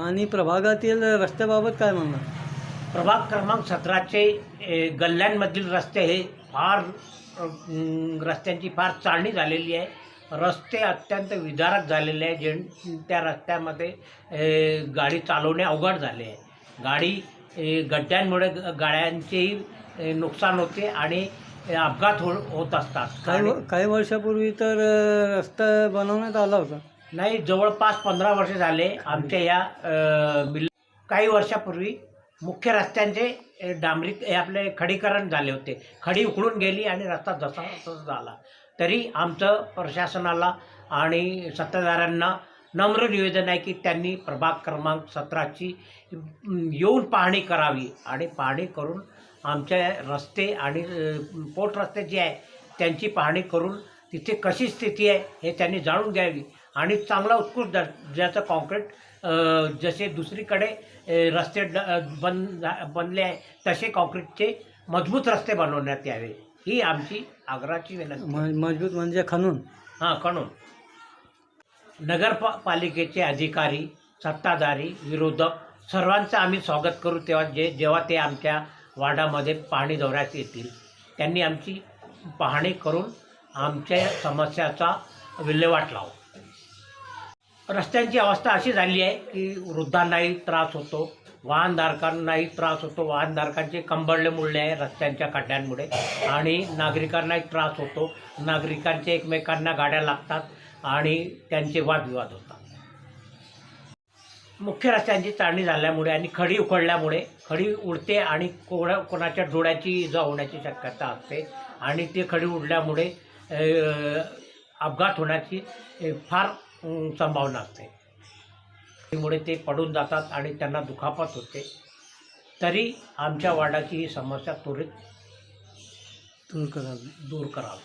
आणि प्रभागातील रस्त्याबाबत काय म्हणणार? प्रभाग क्रमांक 17चे गल्ल्यांमधील रस्ते हे फार रस्त्यांची फार चाळणी झालेली आहे. रस्ते अत्यंत विदारक झालेले आहे. त्या रस्त्यामध्ये गाडी चालवणे अवघड झाले आहे. गड्ड्यांमुळे गाड्यांचेही नुकसान होते आणि अपघात होत असतात. काही वर्षापूर्वी तर रस्ता बनवण्यात आला होता. नाही, जवळपास 15 वर्ष झाले आमच्या या काही वर्षापूर्वी मुख्य रस्त्यांचे आपले खडीकरण झाले होते. खडी उखडून गेली आणि रस्ता जसा तसा झाला. तरी आमचं प्रशासनाला आणि सत्ताधाऱ्यांना नम्र निवेदन आहे की त्यांनी प्रभाग क्रमांक 17ची येऊन पाहणी करावी आणि पाहणी करून आमच्या रस्ते आणि पोट रस्ते जे आहे त्यांची पाहणी करून तिथे कशी स्थिती आहे हे त्यांनी जाणून घ्यावी आणि चांगला उत्कृष्ट दर्जाचं कॉन्क्रीट जसे दुसरीकडे रस्ते बनले आहे तसे कॉन्क्रीटचे मजबूत रस्ते बनवण्यात यावे ही आमची आग्रहाची विनंती. मजबूत म्हणजे खणून? हां, खणून. नगरपालिकेचे अधिकारी, सत्ताधारी, विरोधक सर्वांचं आम्ही स्वागत करू जेव्हा ते आमच्या वार्डामध्ये पाहणी दौऱ्यात येतील. त्यांनी आमची पाहणी करून आमच्या समस्याचा विल्हेवाट लावू. रस्त्यांची अवस्था अशी झाली आहे की वृद्धांनाही त्रास होतो, वाहनधारकांनाही त्रास होतो. वाहनधारकांचे कंबरले मुळले आहे रस्त्यांच्या खड्ड्यांमुळे आणि नागरिकांनाही त्रास होतो. नागरिकांचे एकमेकांना गाड्या लागतात आणि त्यांचे वादविवाद होतात. मुख्य रस्त्यांची चाळणी झाल्यामुळे आणि खडी उखडल्यामुळे खडी उडते आणि कोणाच्या डोळ्याची इजा होण्याची शक्यता असते आणि ते खडी उडल्यामुळे अपघात होण्याची फार संभावना असते. त्यामुळे ते पडून जातात आणि त्यांना दुखापत होते. तरी आमच्या वार्डाची ही समस्या त्वरित दूर करावी.